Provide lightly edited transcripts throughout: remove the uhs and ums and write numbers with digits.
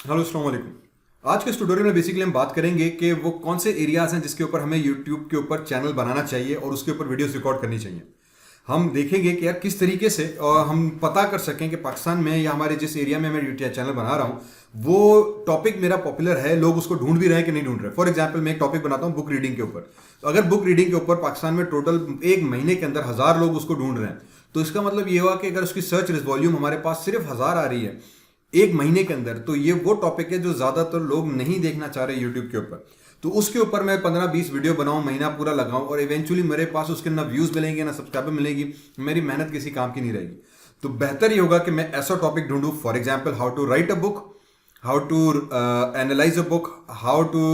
Hello अस्सलाम वालेकुम। आज के इस ट्यूटोरियल में बेसिकली हम बात करेंगे कि वो कौन से एरियाज हैं जिसके ऊपर हमें यूट्यूब के ऊपर चैनल बनाना चाहिए और उसके ऊपर वीडियोस रिकॉर्ड करनी चाहिए। हम देखेंगे कि यार किस तरीके से हम पता कर सकें कि पाकिस्तान में या हमारे जिस एरिया में मैं यूट्यूब चैनल बना रहा हूँ वो टॉपिक मेरा पॉपुलर है, लोग उसको ढूंढ भी रहे हैं कि नहीं ढूंढ रहे। फॉर एग्जाम्पल मैं एक टॉपिक बनाता हूँ बुक रीडिंग के ऊपर, तो अगर बुक रीडिंग के ऊपर पाकिस्तान में टोटल एक महीने के अंदर 1000 लोग उसको ढूंढ रहे हैं, तो इसका मतलब ये हुआ कि अगर उसकी सर्च वॉल्यूम हमारे पास सिर्फ 1000 आ रही है एक महीने के अंदर, तो ये वो टॉपिक है जो ज्यादातर लोग नहीं देखना चाह रहे यूट्यूब के ऊपर। तो उसके ऊपर मैं 15-20 वीडियो बनाऊं, महीना पूरा लगाऊं और इवेंचुअली मेरे पास उसके ना व्यूज मिलेंगे ना सब्सक्राइबर मिलेगी, मेरी मेहनत किसी काम की नहीं रहेगी। तो बेहतर ये होगा कि मैं ऐसा टॉपिक ढूंढूं, for example how to write a book, how to analyse a book, how to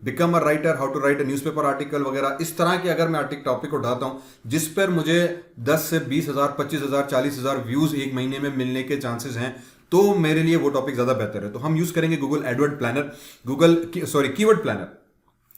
become a writer, how to write a newspaper article वगैरह। इस तरह के अगर मैं टॉपिक उठाता हूं जिस पर मुझे 10 से 20,000, 25,000, 40,000 व्यूज एक महीने में मिलने के चांसेस हैं, तो मेरे लिए वो टॉपिक ज्यादा बेहतर है। तो हम यूज करेंगे Google AdWord planner, keyword planner.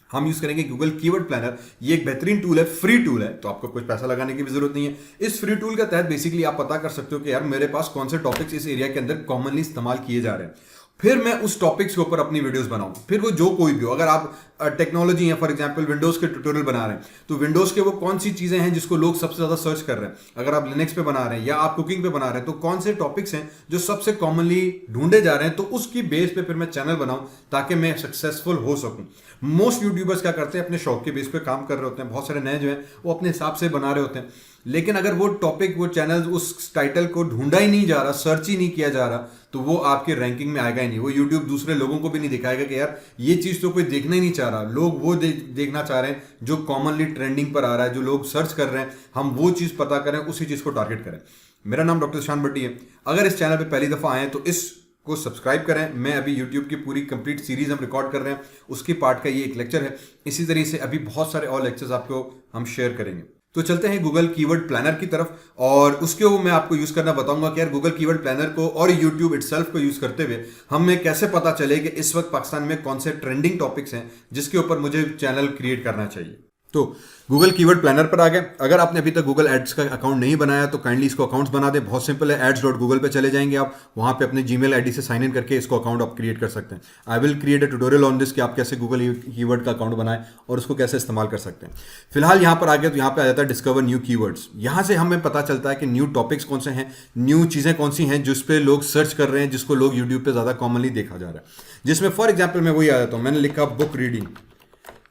हम यूज करेंगे गूगल कीवर्ड प्लानर। ये एक बेहतरीन टूल है, फ्री टूल है, तो आपको कुछ पैसा लगाने की भी जरूरत नहीं है। इस फ्री टूल के तहत बेसिकली आप पता कर सकते हो कि यार मेरे पास कौन से टॉपिक्स इस एरिया के अंदर कॉमनली इस्तेमाल किए जा रहे हैं, फिर मैं उस टॉपिक्स के ऊपर अपनी वीडियोस बनाऊं। फिर वो जो कोई भी हो, अगर आप टेक्नोलॉजी है, फॉर एग्जांपल विंडोज के ट्यूटोरियल बना रहे हैं, तो विंडोज के वो कौन सी चीजें हैं जिसको लोग सबसे ज्यादा सर्च कर रहे हैं। अगर आप लिनक्स पे बना रहे हैं या आप कुकिंग पे बना रहे हैं, तो कौन से टॉपिक्स हैं जो सबसे कॉमनली ढूंढे जा रहे हैं, तो उसकी बेस पे फिर मैं चैनल बनाऊं ताकि मैं सक्सेसफुल हो सकूं। मोस्ट यूट्यूबर्स क्या करते हैं, अपने शौक के बेस पे काम कर रहे होते हैं। बहुत सारे नए जो हैं वो अपने हिसाब से बना रहे होते हैं, लेकिन अगर वो टॉपिक, वो चैनल उस टाइटल को ढूंढा ही नहीं जा रहा, सर्च ही नहीं किया जा रहा, तो वो आपके रैंकिंग में आएगा ही नहीं। वो यूट्यूब दूसरे लोगों को भी नहीं दिखाएगा कि यार ये चीज तो कोई देखना ही नहीं चाह रहा। लोग वो देखना चाह रहे हैं जो कॉमनली ट्रेंडिंग पर आ रहा है, जो लोग सर्च कर रहे हैं। हम वो चीज पता करें, उसी चीज को टारगेट करें। मेरा नाम डॉक्टर शान भट्टी है। अगर इस चैनल पे पहली दफा आए तो इस को सब्सक्राइब करें। मैं अभी YouTube की पूरी कंप्लीट सीरीज हम रिकॉर्ड कर रहे हैं, उसकी पार्ट का ये एक लेक्चर है। इसी तरीके से अभी बहुत सारे और लेक्चर्स आपको हम शेयर करेंगे। तो चलते हैं गूगल कीवर्ड प्लानर की तरफ, और उसके वो मैं आपको यूज करना बताऊंगा कि यार गूगल कीवर्ड प्लानर को और यूट्यूब इटसेल्फ को यूज करते हुए हमें कैसे पता चले कि इस वक्त पाकिस्तान में कौन से ट्रेंडिंग टॉपिक्स हैं जिसके ऊपर मुझे चैनल क्रिएट करना चाहिए। तो गूगल कीवर्ड प्लानर पर आ गए। अगर आपने अभी तक गूगल एड्स का अकाउंट नहीं बनाया तो काइंडली इसको अकाउंट बना दे। बहुत सिंपल है, ads.google पे चले जाएंगे आप, वहां पे अपने जीमेल आईडी से साइन इन करके इसको अकाउंट आप क्रिएट कर सकते हैं। I will create a tutorial on this कि आप कैसे गूगल कीवर्ड का अकाउंट बनाएं और उसको कैसे इस्तेमाल कर सकते हैं। फिलहाल यहाँ पर आ गए तो यहाँ पे आ जाता है डिस्कवर न्यू कीवर्ड्स। यहाँ से हमें पता चलता है कि न्यू टॉपिक्स कौन से हैं, न्यू चीजें कौन सी हैं जिस पे लोग सर्च कर रहे हैं, जिसको लोग यूट्यूब पे ज्यादा कॉमनली देखा जा रहा है। जिसमें फॉर एग्जाम्पल मैं वही आ जाता हूँ, मैंने लिखा बुक रीडिंग,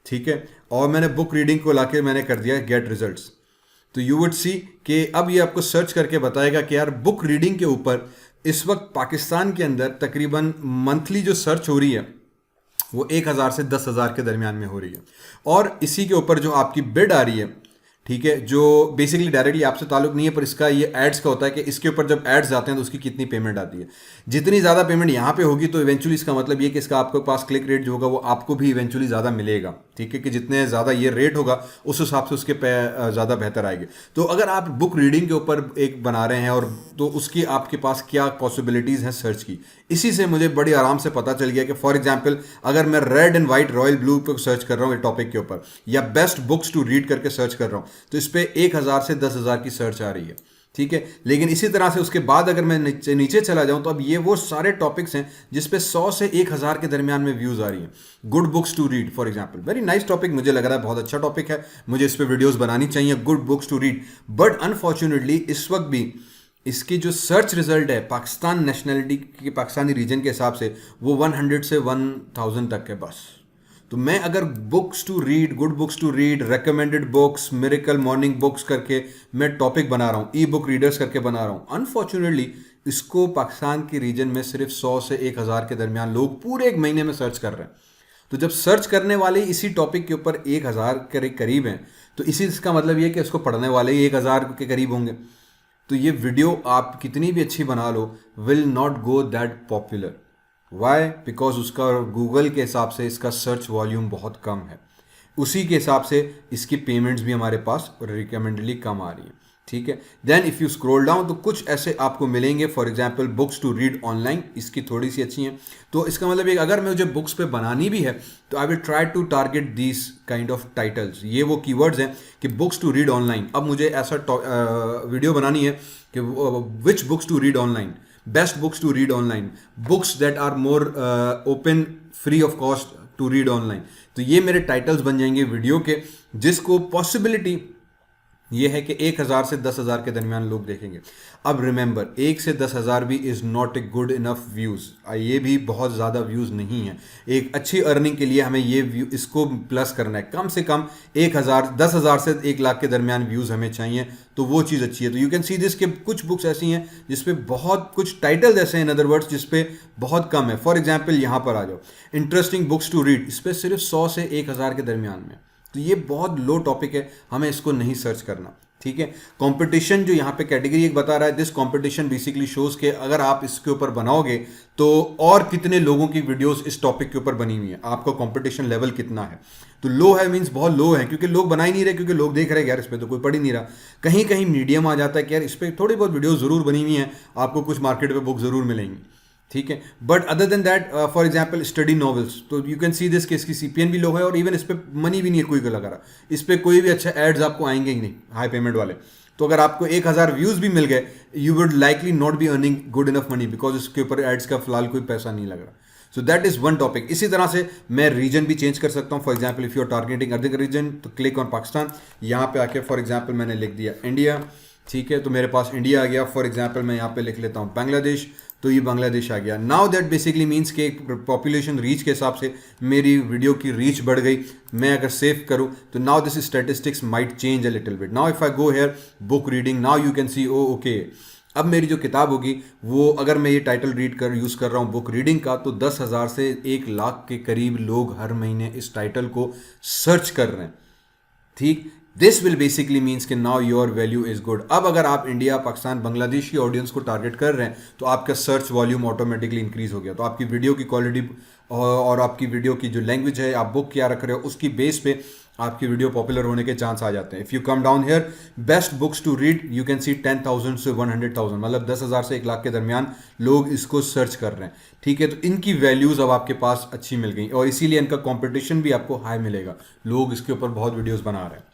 ठीक है, और मैंने बुक रीडिंग को लाके मैंने कर दिया गेट रिजल्ट्स। तो यू वुड सी कि अब ये आपको सर्च करके बताएगा कि यार बुक रीडिंग के ऊपर इस वक्त पाकिस्तान के अंदर तकरीबन मंथली जो सर्च हो रही है वो 1000 से 10,000 के दरमियान में हो रही है। और इसी के ऊपर जो आपकी बिड आ रही है, ठीक है, जो बेसिकली डायरेक्टली आपसे ताल्लुक नहीं है, पर इसका ये एड्स का होता है कि इसके ऊपर जब एड्स आते हैं तो उसकी कितनी पेमेंट आती है। जितनी ज़्यादा पेमेंट यहाँ पे होगी तो इवेंचुअली इसका मतलब ये कि इसका आपके पास क्लिक रेट जो होगा वो आपको भी इवेंचुअली ज़्यादा मिलेगा, ठीक है, कि जितने ज़्यादा ये रेट होगा उस हिसाब से उसके पे ज़्यादा बेहतर आएगी। तो अगर आप बुक रीडिंग के ऊपर एक बना रहे हैं और तो उसकी आपके पास क्या पॉसिबिलिटीज़ हैं सर्च की, इसी से मुझे बड़ी आराम से पता चल गया कि फॉर एग्जाम्पल अगर मैं red and white royal blue पर सर्च कर रहा हूँ टॉपिक के ऊपर, या बेस्ट बुक्स टू रीड करके सर्च कर रहा हूँ, तो इस पर 1000 से 10,000 की सर्च आ रही है, ठीक है। लेकिन इसी तरह से उसके बाद अगर मैं नीचे चला जाऊं तो अब ये वो सारे टॉपिक्स हैं जिस पे 100 से 1000 के दरमियान में व्यूज आ रही हैं। Good books to read for example, very nice topic, मुझे लग रहा है बहुत अच्छा टॉपिक है, मुझे इस पे वीडियोस बनानी चाहिए, good books to read. But unfortunately इस वक्त भी इसकी जो सर्च रिजल्ट है पाकिस्तान नेशनलिटी के, पाकिस्तानी रीजन के हिसाब से वो 100 से 1000 तक है बस। तो मैं अगर books to read, good books to read, recommended books, miracle morning books करके मैं टॉपिक बना रहा हूँ, ई बुक रीडर्स करके बना रहा हूँ, अनफॉर्चुनेटली इसको पाकिस्तान के रीजन में सिर्फ 100 से 1000 के दरमियान लोग पूरे एक महीने में सर्च कर रहे हैं। तो जब सर्च करने वाले इसी टॉपिक के ऊपर 1000 के करीब हैं, तो इसी इसका मतलब ये कि इसको पढ़ने वाले ही 1000 के करीब होंगे। तो ये वीडियो आप कितनी भी अच्छी बना लो, will not go that popular. Why? Because उसका गूगल के हिसाब से इसका सर्च वॉल्यूम बहुत कम है, उसी के हिसाब से इसकी पेमेंट्स भी हमारे पास रिकमेंडली कम आ रही है, ठीक है। Then if you scroll down तो कुछ ऐसे आपको मिलेंगे, for example books to read online, इसकी थोड़ी सी अच्छी हैं। तो इसका मतलब एक अगर मुझे बुक्स पे बनानी भी है तो I will try to target these kind of titles. ये वो कीवर्ड्स हैं कि बुक्स टू रीड ऑनलाइन। अब मुझे ऐसा वीडियो बनानी है कि which books to read online, best books to read online, books that are more open free of cost to read online. तो ये मेरे टाइटल्स बन जाएंगे वीडियो के, जिसको पॉसिबिलिटी ये है कि 1,000 से 10,000 के दरमियान लोग देखेंगे। अब रिमेंबर, 1 से 10,000 भी is not a good enough views, ये भी बहुत ज़्यादा व्यूज़ नहीं है। एक अच्छी अर्निंग के लिए हमें ये व्यू इसको प्लस करना है, कम से कम 1,000 10,000 से 1,00,000 के दरमियान व्यूज़ हमें चाहिए, तो वो चीज़ अच्छी है। तो यू कैन सी दिस के कुछ बुक्स ऐसी हैं जिसपे बहुत कुछ टाइटल्स ऐसे हैं, इन अदर वर्ड्स जिसपे बहुत कम है। फॉर एग्जाम्पल यहाँ पर आ जाओ, इंटरेस्टिंग बुक्स टू रीड, इस पर सिर्फ 100 से 1,000 के दरमियान में, तो ये बहुत लो टॉपिक है, हमें इसको नहीं सर्च करना। ठीक है, कंपटीशन जो यहाँ पे कैटेगरी एक बता रहा है, दिस कंपटीशन बेसिकली शोज के अगर आप इसके ऊपर बनाओगे तो और कितने लोगों की वीडियोस इस टॉपिक के ऊपर बनी हुई है, आपका कंपटीशन लेवल कितना है। तो लो है मींस बहुत लो है, क्योंकि लोग बना ही नहीं रहे, क्योंकि लोग देख रहे हैं यार इस पर तो कोई पढ़ ही नहीं रहा। कहीं कहीं मीडियम आ जाता है कि यार इस पर थोड़ी बहुत वीडियो जरूर बनी हुई है, आपको कुछ मार्केट में बुक जरूर मिलेंगी। ठीक है, but other than that, for example study novels, तो यू कैन सी दिस कि इसकी सीपीएन भी लो है और इवन इस पर मनी भी नहीं है कोई को लगा रहा, इस पर कोई भी अच्छा एड्स आपको आएंगे ही नहीं हाई पेमेंट वाले। तो अगर आपको 1,000 व्यूज भी मिल गए, you would likely not be earning good enough money, because इसके ऊपर एड्स का फिलहाल कोई पैसा नहीं लग रहा। So that is one topic. इसी तरह से मैं रीजन भी चेंज कर सकता हूँ। For example if you are targeting other region, तो क्लिक ऑन पाकिस्तान, यहाँ पे आके फॉर एग्जाम्पल मैंने लिख दिया इंडिया। ठीक है, तो मेरे पास इंडिया आ गया। फॉर एग्जाम्पल मैं यहाँ पे लिख लेता हूँ बांग्लादेश, तो ये बांग्लादेश आ गया। नाउ दैट बेसिकली मीन्स कि पॉपुलेशन रीच के हिसाब से मेरी वीडियो की रीच बढ़ गई। मैं अगर सेव करूँ तो now this statistics might change a little bit. Now if I go here book reading, now you can see oh okay, अब मेरी जो किताब होगी वो, अगर मैं ये टाइटल यूज़ कर रहा हूँ बुक रीडिंग का, तो 10,000 से 1,00,000 के करीब लोग हर महीने इस टाइटल को सर्च कर रहे हैं। ठीक, दिस विल बेसिकली मीन्स कि now your value is good. अब अगर आप इंडिया, पाकिस्तान, बांग्लादेश की ऑडियंस को टारगेट कर रहे हैं तो आपका सर्च वॉल्यूम ऑटोमेटिकली इंक्रीज हो गया। तो आपकी वीडियो की क्वालिटी और आपकी वीडियो की जो लैंग्वेज है, आप बुक क्या रख रहे हो, उसकी बेस पे आपकी वीडियो पॉपुलर होने के चांस आ जाते हैं। If you come down here, best books to read, you can see 10,000 से 100,000, मतलब 10,000 से 1,00,000 के दरमियान लोग इसको सर्च कर रहे हैं। ठीक है, तो इनकी वैल्यूज़ अब आपके पास अच्छी मिल गई और इसीलिए इनका कॉम्पिटिशन भी आपको हाई मिलेगा। लोग इसके ऊपर बहुत वीडियोज़ बना रहे हैं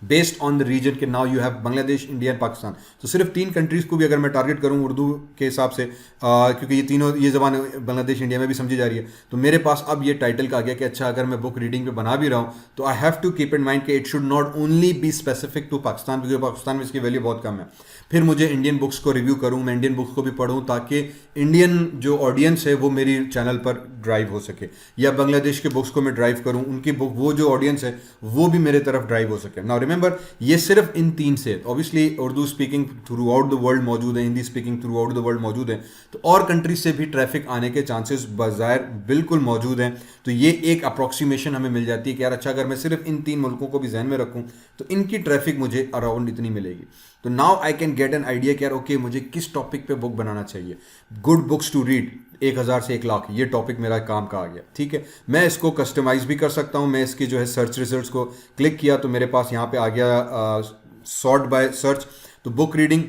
बेस्ड ऑन द रीजन के। Now you have Bangladesh, India and Pakistan. तो सिर्फ 3 कंट्रीज को भी अगर मैं टारगेट करूं उर्दू के हिसाब से, क्योंकि ये तीनों, ये ज़बान बांग्लादेश, इंडिया में भी समझी जा रही है, तो मेरे पास अब ये टाइटल आ गया कि अच्छा अगर मैं बुक रीडिंग पे बना भी रहा हूं तो I have to keep in mind कि it should not only be specific to Pakistan, क्योंकि पाकिस्तान में इसकी वैल्यू बहुत कम है। फिर मुझे इंडियन बुक्स को रिव्यू करूं, मैं इंडियन बुक्स को भी पढ़ूं, ताकि इंडियन जो ऑडियंस है वो मेरी चैनल पर ड्राइव हो सके, या बांग्लादेश के बुक्स को मैं ड्राइव करूं, उनकी बुक, वो जो ऑडियंस है वो भी मेरे तरफ ड्राइव हो सके। नाउ रिमेंबर, ये सिर्फ इन 3 से, obviously Urdu speaking through out the world मौजूद है, Hindi speaking through out the world मौजूद है, तो और कंट्रीज से भी ट्रैफिक आने के चांसेस बाज़ाहिर बिल्कुल मौजूद हैं। तो ये एक अप्रॉक्सीमेशन हमें मिल जाती है कि यार अच्छा अगर मैं सिर्फ इन 3 मुल्कों को भी जहन में रखूं तो इनकी ट्रैफिक मुझे अराउंड इतनी मिलेगी। तो now I can gate an idea कि यार ओके मुझे किस टॉपिक पे बुक बनाना चाहिए। गुड बुक्स टू रीड, 1,000 से 1,00,000, ये टॉपिक मेरा काम का आ गया। ठीक है, मैं इसको कस्टमाइज भी कर सकता हूँ। मैं इसकी जो है सर्च रिजल्ट्स को क्लिक किया तो मेरे पास यहाँ पे आ गया सॉर्ट बाय सर्च। तो book reading,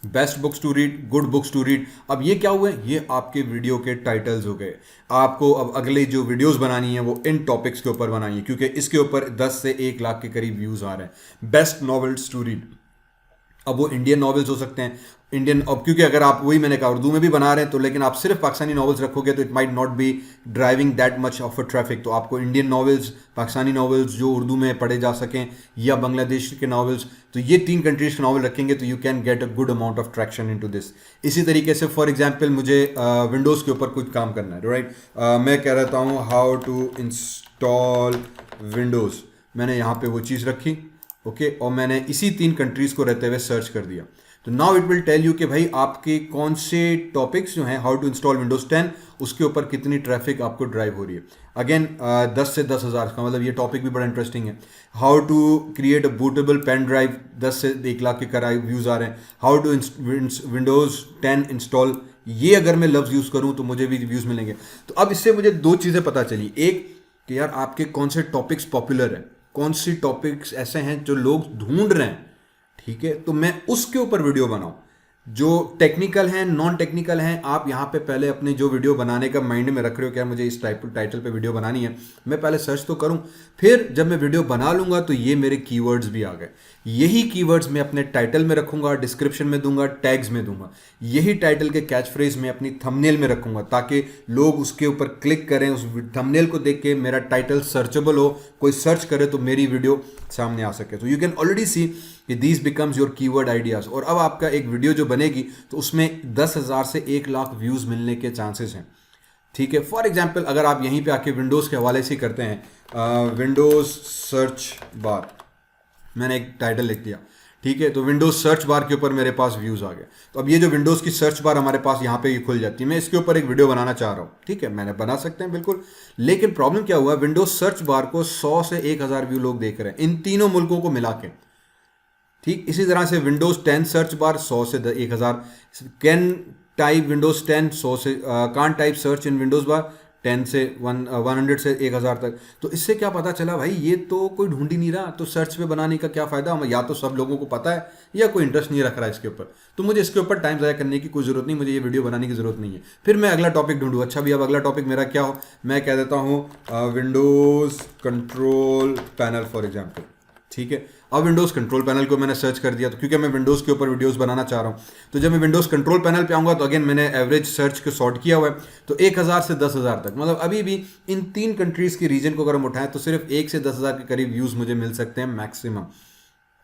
best books to read, good books to read. अब ये क्या हुए, ये आपके वीडियो के टाइटल्स हो गए। आपको अब अगले जो वीडियोस बनानी है वो इन टॉपिक्स के ऊपर बनानी है, क्योंकि इसके ऊपर 10 से 1,00,000 के करीब व्यूज आ रहे हैं। बेस्ट नॉवेल्स टू रीड, अब वो इंडियन नॉवेल्स हो सकते हैं, इंडियन, अब क्योंकि अगर आप, वही मैंने कहा, उर्दू में भी बना रहे हैं तो, लेकिन आप सिर्फ पाकिस्तानी नॉवेल्स रखोगे तो it might not be driving that much of a traffic. तो आपको इंडियन नॉवेल्स, पाकिस्तानी नॉवेल्स जो उर्दू में पढ़े जा सकें, या बांग्लादेश के नॉवेल्स, तो ये 3 कंट्रीज के नॉवल रखेंगे तो you can get a good amount of traction into this. इसी तरीके से फॉर एग्जांपल मुझे विंडोज़ के ऊपर कुछ काम करना है, राइट। मैं कह रहता हूँ हाउ टू इंस्टॉल विंडोज़, मैंने यहाँ पे वो चीज़ रखी, ओके, और मैंने इसी 3 कंट्रीज़ को रहते हुए सर्च कर दिया। तो now it will tell you कि भाई आपके कौन से टॉपिक्स जो हैं, हाउ टू इंस्टॉल विंडोज़ 10, उसके ऊपर कितनी ट्रैफिक आपको ड्राइव हो रही है। अगेन 10 से 10,000 का मतलब ये टॉपिक भी बड़ा इंटरेस्टिंग है। How to create a bootable pen drive, 10 से 1,00,000 के करीब व्यूज़ आ रहे हैं। हाउ टू विंडोज़ 10 इंस्टॉल, ये अगर मैं लफ्ज़ यूज़ करूँ तो मुझे भी व्यूज़ मिलेंगे। तो अब इससे मुझे 2 चीज़ें पता चली, एक कि यार आपके कौन से टॉपिक्स पॉपुलर हैं, कौन सी टॉपिक्स ऐसे हैं जो लोग ढूंढ रहे हैं, ठीक है, तो मैं उसके ऊपर वीडियो बनाऊं। जो टेक्निकल हैं, नॉन टेक्निकल हैं, आप यहाँ पे पहले अपने जो वीडियो बनाने का माइंड में रख रहे हो, क्या मुझे इस टाइटल पे वीडियो बनानी है, मैं पहले सर्च तो करूँ, फिर जब मैं वीडियो बना लूँगा तो ये मेरे कीवर्ड्स भी आ गए। यही कीवर्ड्स मैं अपने टाइटल में रखूँगा, डिस्क्रिप्शन में दूंगा, टैग्स में दूंगा। यही टाइटल के कैच फ्रेज में अपनी थंबनेल में रखूँगा ताकि लोग उसके ऊपर क्लिक करें, उस थंबनेल को देख के मेरा टाइटल सर्चेबल हो, कोई सर्च करे तो मेरी वीडियो सामने आ सके। तो यू कैन ऑलरेडी सी कि these becomes your keyword ideas. और अब आपका एक वीडियो जो बनेगी तो उसमें 10,000 से 1,00,000 व्यूज मिलने के चांसेस हैं। ठीक है, फॉर एग्जाम्पल अगर आप यहीं पे आके विंडोज़ के हवाले से करते हैं, विंडोज़ सर्च बार, मैंने एक टाइटल लिख दिया, ठीक है, तो विंडोज़ सर्च बार के ऊपर मेरे पास व्यूज़ आ गए। तो अब ये जो विंडोज़ की सर्च बार हमारे पास यहाँ पे खुल जाती है, मैं इसके ऊपर एक वीडियो बनाना चाह रहा हूँ, ठीक है, मैंने बना सकते हैं बिल्कुल। लेकिन प्रॉब्लम क्या हुआ, विंडोज़ सर्च बार को 100 से 1,000 व्यू लोग देख रहे हैं, इन तीनों मुल्कों को मिला के। ठीक इसी तरह से विंडोज़ 10 सर्च बार 100 से 1,000, कैन टाइप विंडोज़ 10 100 से, कान टाइप सर्च इन विंडोज़ बार 10 से 100 से 1,000 तक। तो इससे क्या पता चला भाई, ये तो कोई ढूंढ ही नहीं रहा, तो सर्च पे बनाने का क्या फ़ायदा, या तो सब लोगों को पता है या कोई इंटरेस्ट नहीं रख रहा है इसके ऊपर। तो मुझे इसके ऊपर टाइम ज़ाया करने की कोई ज़रूरत नहीं, मुझे ये वीडियो बनाने की ज़रूरत नहीं है। फिर मैं अगला टॉपिक ढूंढूँ। अच्छा भी, अब अगला टॉपिक मेरा क्या हो, मैं कह देता हूँ Windows control panel for example. ठीक है, अब विंडोज़ कंट्रोल पैनल को मैंने सर्च कर दिया, तो क्योंकि मैं विंडोज़ के ऊपर वीडियोस बनाना चाह रहा हूँ, तो जब मैं विंडोज़ कंट्रोल पैनल पे आऊँगा तो अगेन मैंने एवरेज सर्च को सॉर्ट किया हुआ है, तो 1,000 से 10,000 तक, मतलब अभी भी इन 3 कंट्रीज़ की रीजन को अगर हम उठाएं तो सिर्फ 1 से 10,000 के करीब व्यूज़ मुझे मिल सकते हैं मैक्सिमम,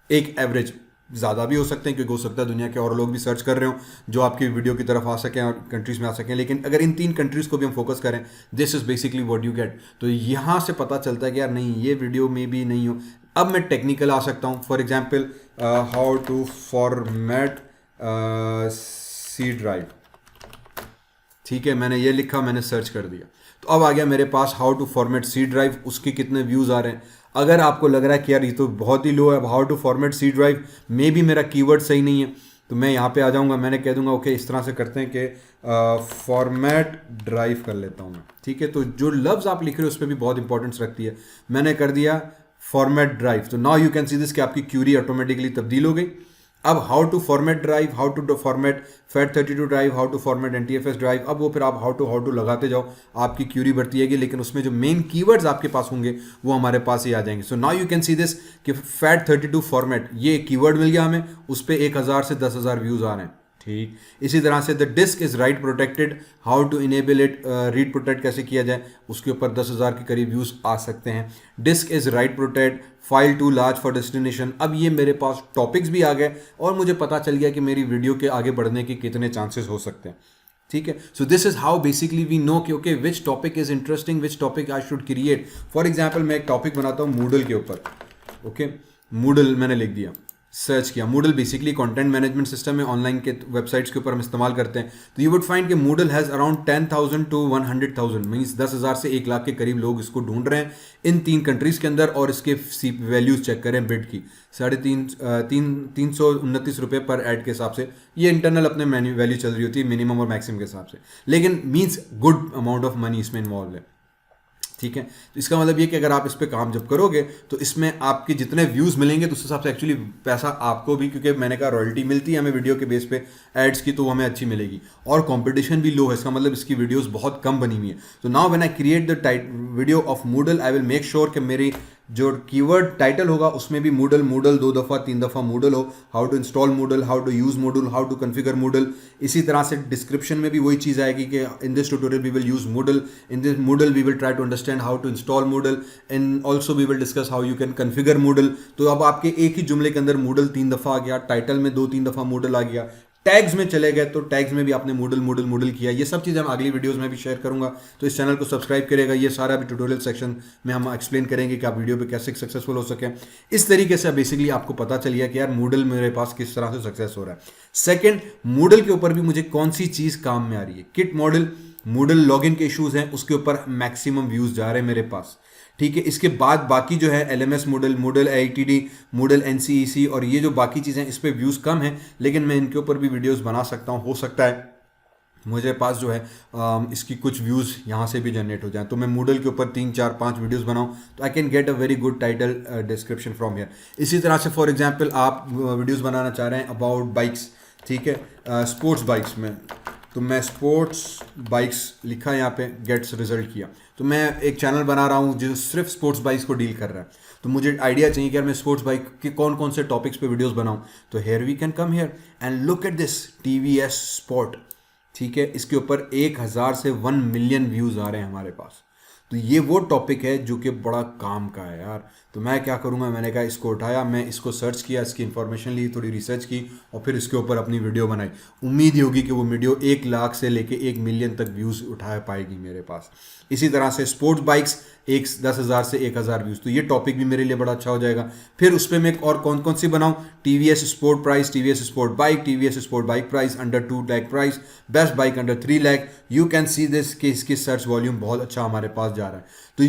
एक एवरेज। ज़्यादा भी हो सकते हैं क्योंकि हो सकता है दुनिया के और लोग भी सर्च कर रहे हो जो आपकी वीडियो की तरफ आ सकें और कंट्रीज़ में आ सकें, लेकिन अगर इन 3 कंट्रीज़ को भी हम फोकस करें, this is basically what you get. तो यहाँ से पता चलता है कि यार नहीं, ये वीडियो में भी नहीं हो। अब मैं टेक्निकल आ सकता हूँ, for example how to format C drive. ठीक है, मैंने ये लिखा, मैंने सर्च कर दिया, तो अब आ गया मेरे पास how to format C drive, उसके कितने व्यूज़ आ रहे हैं। अगर आपको लग रहा है कि यार ये तो बहुत ही लो है, how to format C drive में भी मेरा कीवर्ड सही नहीं है, तो मैं यहाँ पे आ जाऊँगा, मैंने कह दूँगा ओके इस तरह से करते हैं कि फॉर्मेट ड्राइव कर लेता हूँ मैं। ठीक है, तो जो लफ्ज़ आप लिख रहे हो उस पर भी बहुत इंपॉर्टेंस रखती है। मैंने कर दिया फॉर्मेट ड्राइव, तो now you can see this कि आपकी क्यूरी ऑटोमेटिकली तब्दील हो गई। अब how to format drive, how to format FAT32 drive, how to format NTFS drive, अब वो फिर आप हाउ टू लगाते जाओ, आपकी क्यूरी बढ़ती है, लेकिन उसमें जो मेन कीवर्ड्स आपके पास होंगे वो हमारे पास ही आ जाएंगे। So now you can see this कि FAT32 फॉर्मेट, ये कीवर्ड मिल गया हमें, उस पर 1,000 से 10,000 व्यूज़ आ रहे हैं। ठीक, इसी तरह से the disk is write protected, how to enable it, read protect कैसे किया जाए, उसके ऊपर 10,000 के करीब व्यूज़ आ सकते हैं। Disk is write protect, file too large for destination. अब ये मेरे पास टॉपिक्स भी आ गए और मुझे पता चल गया कि मेरी वीडियो के आगे बढ़ने के कितने चांसेस हो सकते हैं। ठीक है, so this is how basically we know कि okay which topic is interesting, which topic I should create. For example मैं एक टॉपिक बनाता हूँ मूडल के ऊपर। ओके, मूडल मैंने लिख दिया, सर्च किया। Moodle basically content management system है, ऑनलाइन के वेबसाइट्स के ऊपर हम इस्तेमाल करते हैं। तो यू वुड फाइंड कि Moodle has around 10,000 to 100,000, means 10,000 से 1,00,000 के करीब लोग इसको ढूंढ रहे हैं इन 3 कंट्रीज़ के अंदर। और इसके वैल्यूज़ चेक करें बिड की, 329 रुपये पर एड के हिसाब से, ये इंटरनल अपने वैल्यू चल रही होती है मिनिमम और मैक्सिमम के हिसाब से, लेकिन means good amount of money इसमें इन्वॉल्व है। ठीक है, तो इसका मतलब ये कि अगर आप इस पर काम जब करोगे तो इसमें आपके जितने व्यूज़ मिलेंगे तो उस हिसाब से एक्चुअली पैसा आपको भी, क्योंकि मैंने कहा रॉयल्टी मिलती है हमें वीडियो के बेस पे एड्स की, तो वो हमें अच्छी मिलेगी। और कंपटीशन भी लो है, इसका मतलब इसकी वीडियोस बहुत कम बनी हुई है। तो now when I create the video of Moodle, I will make sure कि मेरी जो कीवर्ड टाइटल होगा उसमें भी मूडल 2 दफ़ा 3 दफ़ा मूडल हो, how to install Moodle, how to use Moodle, how to configure Moodle. इसी तरह से डिस्क्रिप्शन में भी वही चीज़ आएगी कि in this tutorial we will use Moodle, in this Moodle we will try to understand how to install Moodle, and also we will discuss how you can configure Moodle. तो अब आपके एक ही जुमले के अंदर मूडल 3 दफ़ा आ गया, टाइटल में 2-3 दफ़ा मूडल आ गया, टैग्स में चले गए तो टैग्स में भी आपने मूडल किया। ये सब चीज़ें हम अगली वीडियोस में भी शेयर करूंगा, तो इस चैनल को सब्सक्राइब करेगा। ये सारा भी ट्यूटोरियल सेक्शन में हम एक्सप्लेन करेंगे कि आप वीडियो पे कैसे सक्सेसफुल हो सकें। इस तरीके से बेसिकली आपको पता चल गया कि यार मूडल मेरे पास किस तरह से सक्सेस हो रहा है। सेकेंड, मूडल के ऊपर भी मुझे कौन सी चीज़ काम में आ रही है। किट मॉडल, मूडल लॉगिन के इश्यूज हैं, उसके ऊपर मैक्सिमम व्यूज़ जा रहे हैं मेरे पास। ठीक है, इसके बाद बाकी जो है LMS Moodle, Moodle AITD, Moodle NCEC और ये जो बाकी चीज़ें इस पर व्यूज़ कम हैं, लेकिन मैं इनके ऊपर भी वीडियोस बना सकता हूँ। हो सकता है मुझे पास जो है इसकी कुछ व्यूज़ यहाँ से भी जनरेट हो जाए, तो मैं मूडल के ऊपर 3, 4, 5 वीडियोस बनाऊँ तो I can get a very good title description from here. इसी तरह से फॉर एग्जांपल आप वीडियोस बनाना चाह रहे हैं अबाउट बाइक्स, ठीक है। स्पोर्ट्स बाइक्स में तो मैं स्पोर्ट्स बाइक्स लिखा यहाँ पे, गेट्स रिजल्ट किया। तो मैं एक चैनल बना रहा हूँ जो सिर्फ स्पोर्ट्स बाइक्स को डील कर रहा है। तो मुझे आइडिया चाहिए कि यार मैं स्पोर्ट्स बाइक के कौन कौन से टॉपिक्स पे वीडियोस बनाऊँ। तो here we can come here and look at this TVS sport, ठीक है। इसके ऊपर 1000 से 1 मिलियन व्यूज़ आ रहे हैं हमारे पास। तो ये वो टॉपिक है जो कि बड़ा काम का है यार। तो मैं क्या करूँगा, मैंने कहा इसको उठाया, मैं इसको सर्च किया, इसकी इन्फॉर्मेशन ली, थोड़ी रिसर्च की और फिर इसके ऊपर अपनी वीडियो बनाई। उम्मीद ही होगी कि वो वीडियो 1 लाख से लेके 1 मिलियन तक व्यूज़ उठा पाएगी मेरे पास। इसी तरह से स्पोर्ट्स बाइक्स 10,000 से 1,000 व्यूज़, तो ये टॉपिक भी मेरे लिए बड़ा अच्छा हो जाएगा। फिर उस पर मैं एक और कौन कौन सी बनाऊँ, TVS sport price, TVS sport bike, TVS sport bike price under 2 lakh price, best bike under 3 lakh. You can see this कि इसकी सर्च वॉल्यूम बहुत अच्छा हमारे पास जा रहा है। तो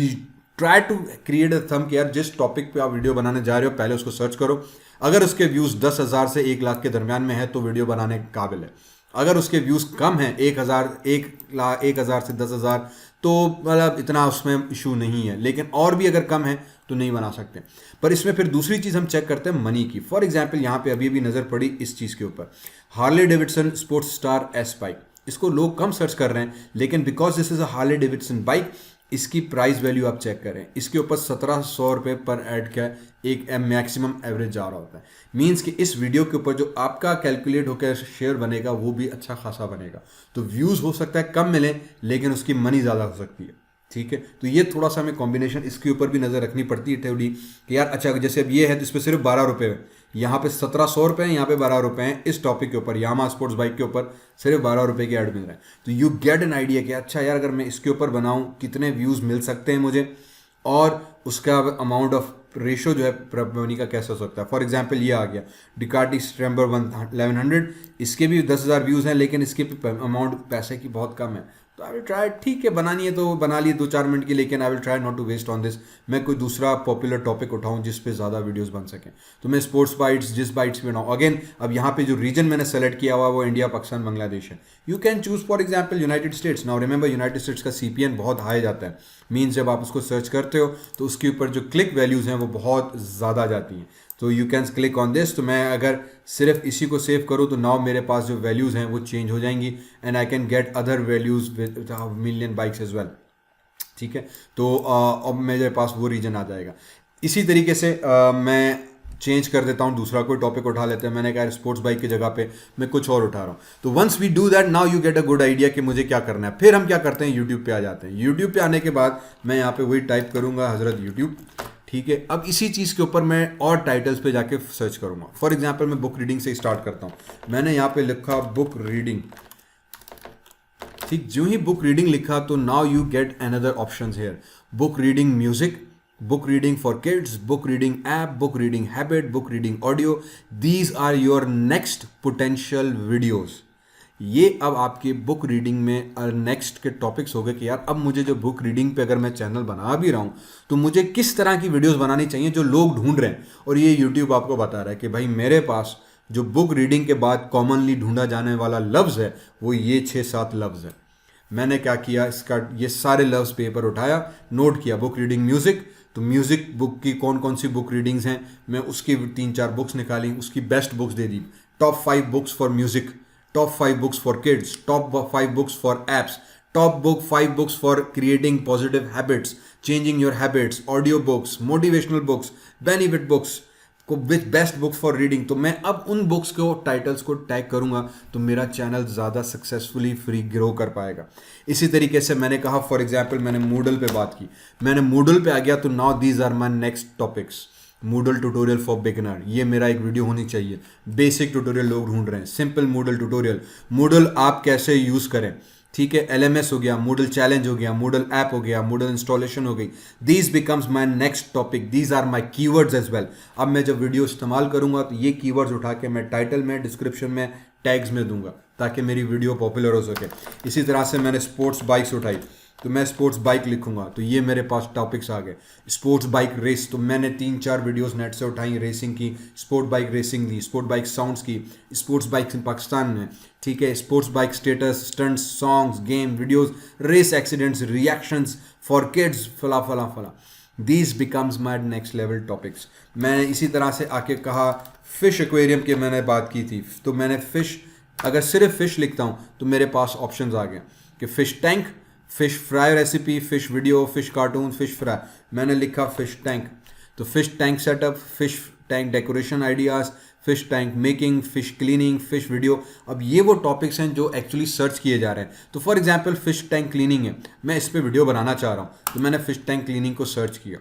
try to create a thumb कि यार जिस टॉपिक पे आप वीडियो बनाने जा रहे हो पहले उसको सर्च करो। अगर उसके व्यूज़ 10,000 से 1 लाख के दरमियान में है तो वीडियो बनाने के काबिल है। अगर उसके व्यूज़ कम हैं 1,000 से 10,000 तो मतलब इतना उसमें इशू नहीं है, लेकिन और भी अगर कम है तो नहीं बना सकते। पर इसमें फिर दूसरी चीज़ हम चेक करते हैं मनी की। फॉर एग्जाम्पल यहाँ पे अभी भी नज़र पड़ी इस चीज़ के ऊपर, Harley Davidson sports star S bike. इसको लोग कम सर्च कर रहे हैं, लेकिन because this is a Harley Davidson bike, इसकी प्राइस वैल्यू आप चेक करें, इसके ऊपर 1700 रुपये पर ऐड का एक मैक्सिमम एवरेज जा रहा होता है। मीन्स कि इस वीडियो के ऊपर जो आपका कैलकुलेट होकर शेयर बनेगा वो भी अच्छा खासा बनेगा। तो व्यूज़ हो सकता है कम मिले लेकिन उसकी मनी ज़्यादा हो सकती है, ठीक है। तो ये थोड़ा सा हमें कॉम्बिनेशन इसके ऊपर भी नज़र रखनी पड़ती है थोड़ी कि यार अच्छा जैसे अब ये है तो इस पर सिर्फ 12 रुपये है, यहाँ पे 1700 रुपये हैं, यहाँ पे 12 रुपये हैं। इस टॉपिक के ऊपर यामा स्पोर्ट्स बाइक के ऊपर सिर्फ 12 रुपये के ऐड मिल रहे हैं। तो यू गेट एन आइडिया कि अच्छा यार अगर मैं इसके ऊपर बनाऊँ कितने व्यूज़ मिल सकते हैं मुझे, और उसका अमाउंट ऑफ रेशो जो है मनी का कैसे हो सकता है। फॉर एग्जांपल ये आ गया डिकाटी स्ट्रैम्बर 1100, इसके भी 10,000 व्यूज़ हैं लेकिन इसके अमाउंट पैसे की बहुत कम है। तो आई विल ट्राई, ठीक है बनानी है तो बना लिए 2-4 मिनट की, लेकिन I will try not to waste on this. मैं कोई दूसरा पॉपुलर टॉपिक उठाऊं जिस पे ज़्यादा वीडियोस बन सकें। तो मैं स्पोर्ट्स बाइट्स जिस बाइट्स पे बनाऊँ। अगेन अब यहाँ पे जो रीजन मैंने सेलेक्ट किया हुआ वो इंडिया, पाकिस्तान, बांग्लादेश है। You can choose for example United states. Now remember United states का CPN बहुत हाई जाता है। मीन्स जब आप उसको सर्च करते हो तो उसके ऊपर जो क्लिक वैल्यूज़ हैं वो बहुत ज़्यादा जाती हैं। तो you can click on this. तो मैं अगर सिर्फ इसी को सेव करूँ तो नाउ मेरे पास जो वैल्यूज़ हैं वो चेंज हो जाएंगी and I can get other values with million bikes as well, ठीक है। तो अब मेरे पास वो रीजन आ जाएगा। इसी तरीके से मैं चेंज कर देता हूँ, दूसरा कोई टॉपिक उठा लेते हैं। मैंने कहा स्पोर्ट्स बाइक की जगह पे मैं कुछ और उठा रहा हूँ। तो once we do that now you get a good idea कि मुझे क्या करना है। फिर हम क्या करते हैं, यूट्यूब पे आ जाते हैं। यूट्यूब पे आने के बाद मैं यहाँ पे वही टाइप करूँगा हज़रत यूट्यूब, ठीक है। अब इसी चीज़ के ऊपर मैं और टाइटल्स पे जाके सर्च करूँगा। फॉर एग्जाम्पल मैं बुक रीडिंग से स्टार्ट करता हूँ। मैंने यहाँ पे लिखा बुक रीडिंग, ठीक। जो ही बुक रीडिंग लिखा तो now you get another options here, book reading music, book reading for kids, book reading app, book reading habit, book reading audio. These are your next potential videos. ये अब आपके book reading में next के topics हो गए कि यार अब मुझे जो बुक रीडिंग पे अगर मैं चैनल बना भी रहा हूँ तो मुझे किस तरह की वीडियोस बनानी चाहिए जो लोग ढूंढ रहे हैं। और ये यूट्यूब आपको बता रहा है कि भाई मेरे पास जो बुक रीडिंग के बाद कॉमनली ढूंढा जाने वाला लफ्ज़ है वो ये 6-7 लफ्ज़ है। मैंने क्या किया, इसका ये सारे लफ्ज़ पेपर उठाया, नोट किया। बुक रीडिंग म्यूज़िक, तो म्यूज़िक बुक की कौन कौन सी बुक रीडिंग्स हैं, मैं उसकी 3-4 बुक्स निकाली, उसकी बेस्ट बुक्स दे दी। Top 5 books for music, top 5 books for kids, top 5 books for apps, top 5 books for creating positive habits, changing your habits, audio books, motivational books, benefit books को with best books for reading. तो मैं अब उन books को titles को tag करूंगा तो मेरा चैनल ज़्यादा सक्सेसफुली फ्री ग्रो कर पाएगा। इसी तरीके से मैंने कहा फॉर एग्जांपल मैंने मूडल पे बात की, मैंने मूडल पे आ गया तो now these are my next topics. Moodle tutorial for beginner, ये मेरा एक वीडियो होनी चाहिए। बेसिक ट्यूटोरियल लोग ढूंढ रहे हैं, सिंपल मूडल ट्यूटोरियल, मूडल आप कैसे यूज़ करें, ठीक है। LMS हो गया, मूडल चैलेंज हो गया, मूडल ऐप हो गया, मूडल इंस्टॉलेशन हो गई। These becomes my next topic, these are my keywords as well. अब मैं जब वीडियो इस्तेमाल करूंगा तो ये कीवर्ड्स उठा के मैं टाइटल में, डिस्क्रिप्शन में, टैग्स में दूंगा ताकि मेरी वीडियो पॉपुलर हो सके। इसी तरह से मैंने स्पोर्ट्स बाइक्स उठाई तो मैं स्पोर्ट्स बाइक लिखूंगा तो ये मेरे पास टॉपिक्स आ गए। स्पोर्ट्स बाइक रेस, तो मैंने 3-4 वीडियोस नेट से उठाई, रेसिंग की, स्पोर्ट बाइक रेसिंग ली, स्पोर्ट बाइक साउंड्स की, स्पोर्ट्स बाइक्स इन पाकिस्तान में, ठीक है। Sports bike status, stunts, songs, game videos, race accidents, reactions for kids, फला फला फला। These becomes my next level topics. मैंने इसी तरह से आके कहा फिश एक्वेरियम की मैंने बात की थी, तो मैंने फिश अगर सिर्फ फिश लिखता हूँ तो मेरे पास ऑप्शंस आ गए कि fish tank, fish fry recipe, fish video, fish cartoon, fish fry. मैंने लिखा फिश टैंक, तो fish tank setup, fish tank decoration ideas, fish tank making, fish cleaning, fish video. अब ये वो टॉपिक्स हैं जो एक्चुअली सर्च किए जा रहे हैं। तो for example fish tank cleaning है, मैं इस पे वीडियो बनाना चाह रहा हूँ, तो मैंने फिश टैंक क्लीनिंग को सर्च किया।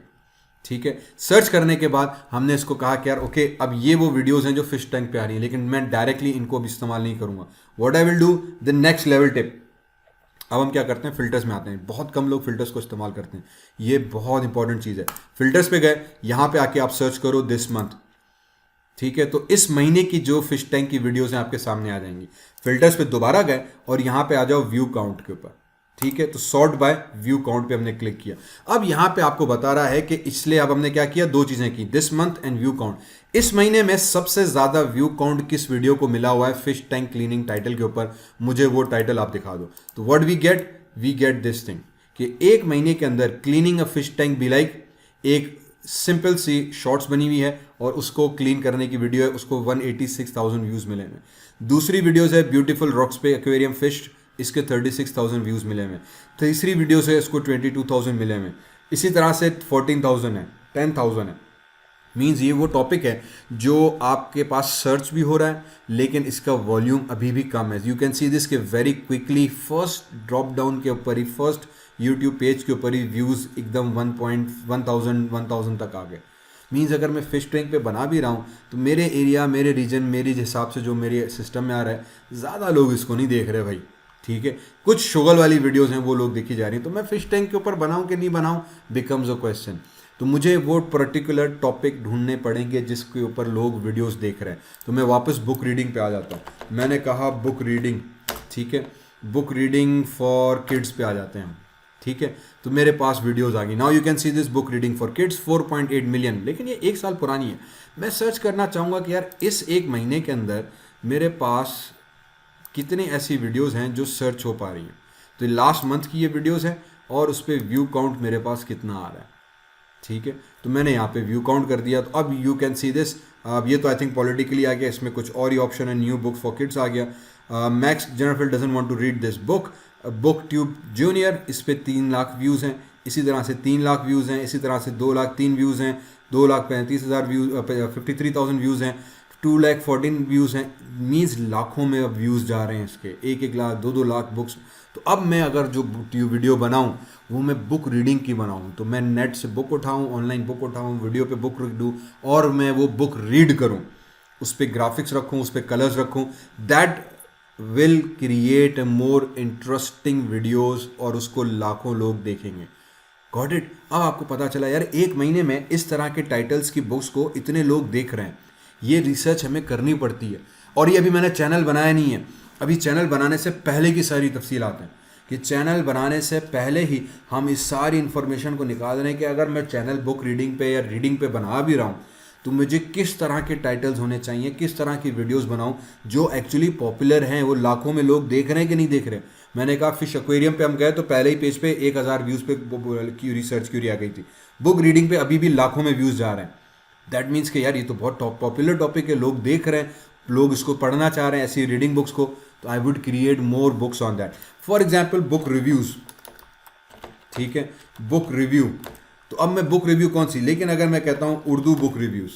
ठीक है, सर्च करने के बाद हमने इसको कहा कि यार ओके, अब ये वो वीडियोस हैं जो फिश टैंक पे आ रही हैं, लेकिन मैं डायरेक्टली इनको अब इस्तेमाल नहीं करूंगा। What I will do, the next level tip. अब हम क्या करते हैं, फिल्टर्स में आते हैं। बहुत कम लोग फिल्टर्स को इस्तेमाल करते हैं, ये बहुत इंपॉर्टेंट चीज़ है। फिल्टर्स पे गए, यहाँ पे आके आप सर्च करो दिस मंथ। ठीक है, तो इस महीने की जो फिश टैंक की वीडियोस हैं आपके सामने आ जाएंगी। फिल्टर्स पे दोबारा गए और यहाँ पे आ जाओ व्यू काउंट के ऊपर। ठीक है, तो सॉर्ट बाय व्यू काउंट पे हमने क्लिक किया। अब यहाँ पे आपको बता रहा है कि इसलिए अब हमने क्या किया, दो चीजें की, this month and view count. इस महीने में सबसे ज्यादा व्यू काउंट किस वीडियो को मिला हुआ है, फिश टैंक क्लीनिंग टाइटल के ऊपर, मुझे वो टाइटल आप दिखा दो। तो what we get this thing कि एक महीने के अंदर cleaning a fish tank be like, एक सिंपल सी शॉर्ट्स बनी हुई है और उसको क्लीन करने की वीडियो है, उसको 186,000 व्यूज मिले हैं। दूसरी वीडियोस है ब्यूटीफुल रॉक्स पे एक्वेरियम फिश, इसके 36,000 व्यूज मिले हैं। तीसरी वीडियो से इसको 22,000 मिले हैं। इसी तरह से 14,000 है, 10,000 है। मीन्स ये वो टॉपिक है जो आपके पास सर्च भी हो रहा है, लेकिन इसका वॉल्यूम अभी भी कम है। यू कैन सी दिस के very quickly first drop down के ऊपर ही, फर्स्ट यूट्यूब पेज के ऊपर ही व्यूज़ एकदम 1,000 तक आ गए। मीन्स अगर मैं फिश टैंक पे बना भी रहा हूँ तो मेरे एरिया, मेरे रीजन, मेरे हिसाब से जो मेरे सिस्टम में आ रहा है, ज़्यादा लोग इसको नहीं देख रहे भाई। ठीक है, कुछ शुगल वाली वीडियोस हैं वो लोग देखी जा रही हैं, तो मैं फिश टैंक के ऊपर बनाऊं कि नहीं बनाऊं बिकम्स अ क्वेश्चन। तो मुझे वो पर्टिकुलर टॉपिक ढूंढने पड़ेंगे जिसके ऊपर लोग वीडियोस देख रहे हैं। तो मैं वापस बुक रीडिंग पे आ जाता हूँ। मैंने कहा बुक रीडिंग, ठीक है, बुक रीडिंग फॉर किड्स पे आ जाते हैं। ठीक है, तो मेरे पास वीडियोस आ गई। Now you can see this book reading for kids 4.8 million, लेकिन ये 1 साल पुरानी है। मैं सर्च करना चाहूँगा कि यार इस एक महीने के अंदर मेरे पास कितने ऐसी वीडियोस हैं जो सर्च हो पा रही हैं। तो लास्ट मंथ की ये वीडियोस हैं और उस पर व्यू काउंट मेरे पास कितना आ रहा है। ठीक है, तो मैंने यहाँ पे व्यू काउंट कर दिया। तो अब यू कैन सी दिस, अब ये तो आई थिंक पॉलिटिकली आ गया, इसमें कुछ और ही ऑप्शन है, न्यू बुक फॉर किड्स आ गया। मैक्स जेनरफिल doesn't want to read this book, book tube junior, इस पे 3 लाख व्यूज़ हैं। इसी तरह से 3 लाख व्यूज़ हैं। इसी तरह से 2,03,000 व्यूज़ हैं। 2,35,000 व्यूज़, 53,000 व्यूज़ हैं। 2,14,000 व्यूज़ हैं। मीन्स लाखों में अब व्यूज़ जा रहे हैं इसके, 1-1 लाख, 2-2 लाख बुक्स। तो अब मैं अगर जो वीडियो बनाऊं वो मैं बुक रीडिंग की बनाऊं, तो मैं नेट से बुक उठाऊं, ऑनलाइन बुक उठाऊं, वीडियो पे बुक रख दूं और मैं वो बुक रीड करूं, उस पर ग्राफिक्स रखूं, उस पर कलर्स रखूं। That will create a more interesting videos और उसको लाखों लोग देखेंगे। Got it. अब आपको पता चला यार एक महीने में इस तरह के टाइटल्स की बुक्स को इतने लोग देख रहे हैं। ये रिसर्च हमें करनी पड़ती है। और ये अभी मैंने चैनल बनाया नहीं है, अभी चैनल बनाने से पहले की सारी तफसीलात हैं कि चैनल बनाने से पहले ही हम इस सारी इन्फॉर्मेशन को निकाल रहे हैं कि अगर मैं चैनल बुक रीडिंग पे या रीडिंग पे बना भी रहा हूँ तो मुझे किस तरह के टाइटल्स होने चाहिए, किस तरह की वीडियोस बनाऊं जो एक्चुअली पॉपुलर हैं, वो लाखों में लोग देख रहे हैं कि नहीं देख रहे। मैंने कहा फिश एक्वेरियम पे हम गए तो पहले ही पेज पे 1,000 व्यूज़ पे रिसर्च क्यूरी आ गई थी। बुक रीडिंग पे अभी भी लाखों में व्यूज़ जा रहे हैं। दैट मीन्स कि यार ये तो बहुत पॉपुलर टॉपिक है, लोग देख रहे हैं, लोग इसको पढ़ना चाह रहे हैं, ऐसी रीडिंग बुक्स को। तो I would create more books on that. For example book reviews, ठीक है, बुक रिव्यू। तो अब मैं बुक रिव्यू कौन सी, लेकिन अगर मैं कहता हूँ उर्दू बुक रिव्यूज़,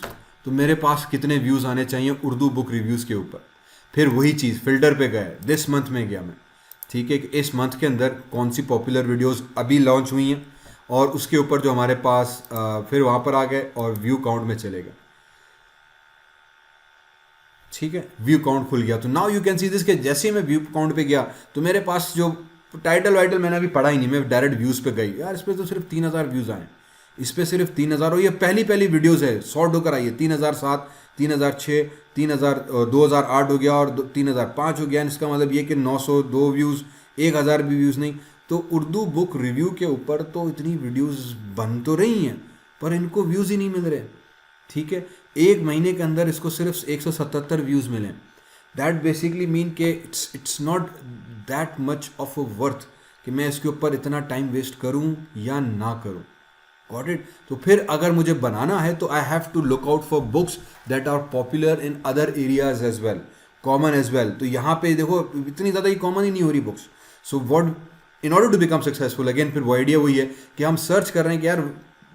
तो मेरे पास कितने व्यूज़ आने चाहिए उर्दू बुक रिव्यूज़ के ऊपर। फिर वही चीज़ फिल्टर पे गए, दिस मंथ में गया मैं, ठीक है, कि इस मंथ के अंदर कौन सी पॉपुलर वीडियोस अभी लॉन्च हुई हैं और उसके ऊपर जो हमारे पास फिर वहाँ पर आ गए और व्यू काउंट में चले गए। ठीक है, व्यू काउंट खुल गया। तो now you can see this के जैसे ही मैं व्यू काउंट पे गया तो मेरे पास जो टाइटल वाइटल मैंने अभी पढ़ा ही नहीं, मैं डायरेक्ट व्यूज़ पे गई। यार इस पर तो सिर्फ 3,000 व्यूज़ आए, इस पर सिर्फ 3,000, और ये पहली वीडियोज़ है, सॉर्ट होकर आई है। 3,007, 3,006, 3,000, 2,008 हो गया और 3,005 हो गया। इसका मतलब ये कि 902 व्यूज़, 1,000 भी व्यूज़ नहीं। तो उर्दू बुक रिव्यू के ऊपर तो इतनी वीडियोज़ बन तो रही हैं पर इनको व्यूज़ ही नहीं मिल रहे। ठीक है, एक महीने के अंदर इसको सिर्फ 177 व्यूज़ मिले। दैट बेसिकली मीन के it's not that much of a worth कि मैं इसके ऊपर इतना टाइम वेस्ट करूं या ना करूं। Got it. तो फिर अगर मुझे बनाना है तो I have to look out for books that are popular in other areas as well. Common as well. तो यहाँ पे देखो इतनी ज़्यादा ही कॉमन ही नहीं हो रही books. So what in order to become successful, again फिर वो आइडिया वही है कि हम सर्च कर रहे हैं कि यार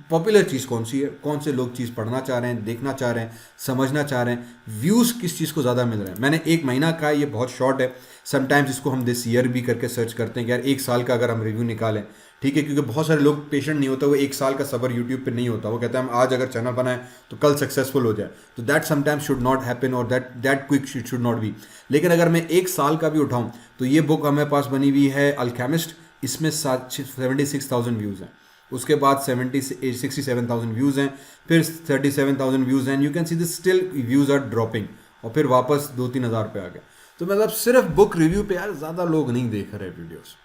पॉपुलर चीज़ कौन सी है, कौन से लोग चीज़ पढ़ना चाह रहे हैं, देखना चाह रहे हैं, समझना चाह रहे हैं, व्यूज़ किस चीज़ को ज़्यादा मिल रहे हैं। मैंने एक महीना का, ये बहुत शॉर्ट है, समटाइम्स इसको हम दिस ईयर भी करके सर्च करते हैं कि यार एक साल का अगर हम रिव्यू निकालें, ठीक है, क्योंकि बहुत सारे लोग पेशेंट नहीं होता, वो एक साल का सबर यूट्यूब पे नहीं होता, वो कहते हैं हम आज अगर चैनल बनाए तो कल सक्सेसफुल हो जाए। तो that sometimes should not happen और that quick should not be. लेकिन अगर मैं एक साल का भी उठाऊं तो ये बुक हमारे पास बनी हुई है अल्केमिस्ट, इसमें 76,000 व्यूज़ हैं, उसके बाद 67,000 व्यूज़ हैं, फिर 37,000 व्यूज़ हैं, you can see this still views are dropping, और फिर वापस 2-3 हज़ार पे आ गए। तो मतलब सिर्फ बुक रिव्यू पे यार ज़्यादा लोग नहीं देख रहे वीडियोस,